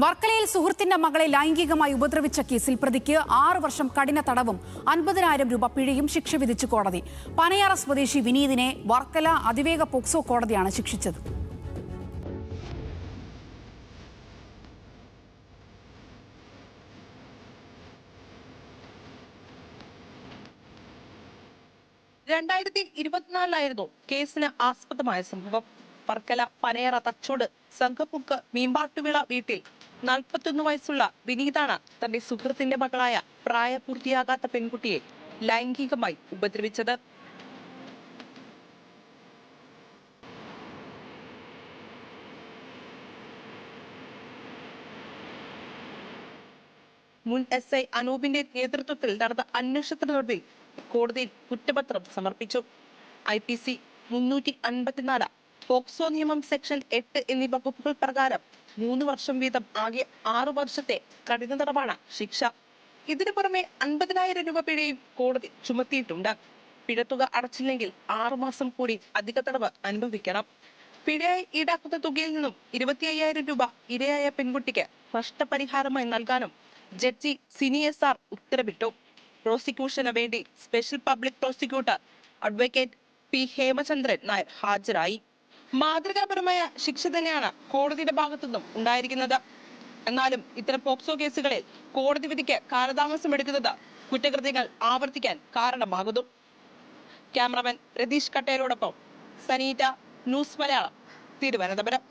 വർക്കലയിൽ സുഹൃത്തിന്റെ മകളെ ലൈംഗികമായി ഉപദ്രവിച്ച കേസിൽ പ്രതിക്ക് 6 വർഷം കഠിന തടവും 50,000 രൂപ പിഴയും ശിക്ഷ വിധിച്ചു കോടതി. പനയാറ സ്വദേശി വിനീതിനെ വർക്കല അതിവേഗ പോക്സോ കോടതിയാണ് ശിക്ഷിച്ചത്. രണ്ടായിരത്തി 2024 കേസിന് ആസ്പദമായ സംഭവം. വർക്കല പനയറ തച്ചോട് സംഘമുക്ക് മീമ്പാട്ടുവിള വീട്ടിൽ 41 വയസ്സുള്ള വിനീതാണ് തന്റെ സുഹൃത്തിന്റെ മകളായ പ്രായപൂർത്തിയാകാത്ത പെൺകുട്ടിയെ ലൈംഗികമായി ഉപദ്രവിച്ചത്. മുൻ SI അനൂപിന്റെ നേതൃത്വത്തിൽ നടന്ന അന്വേഷണത്തിനൊടുവിൽ കോടതിയിൽ കുറ്റപത്രം സമർപ്പിച്ചു. IPC 354, പോക്സോ നിയമം സെക്ഷൻ 8 എന്നീ വകുപ്പുകൾ പ്രകാരം 3 വർഷം വീതം ആകെ 6 വർഷത്തെ കഠിന തടവാണ് ശിക്ഷ. ഇതിനു പുറമെ 50,000 രൂപ പിഴയും കോടതി ചുമത്തിയിട്ടുണ്ട്. പിഴത്തുക അടച്ചില്ലെങ്കിൽ 6 മാസം കൂടി അധിക തടവ് അനുഭവിക്കണം. പിഴയായി ഈടാക്കുന്ന തുകയിൽ നിന്നും 25,000 രൂപ ഇരയായ പെൺകുട്ടിക്ക് നഷ്ടപരിഹാരമായി നൽകാനും ജഡ്ജി സിനി SR ഉത്തരവിട്ടു. പ്രോസിക്യൂഷന് വേണ്ടി special public prosecutor advocate P. Hemachandran Nair ഹാജരായി. മാതൃകാപരമായ ശിക്ഷ തന്നെയാണ് കോടതിയുടെ ഭാഗത്തുനിന്നും ഉണ്ടായിരിക്കുന്നത്. എന്നാലും ഇത്തരം പോക്സോ കേസുകളിൽ കോടതി വിധിക്ക് കാലതാമസം എടുക്കുന്നത് കുറ്റകൃത്യങ്ങൾ ആവർത്തിക്കാൻ കാരണമാകുന്നു. ക്യാമറമാൻ രതീഷ് കട്ടേരോടൊപ്പം സനീറ്റ, ന്യൂസ് മലയാളം, തിരുവനന്തപുരം.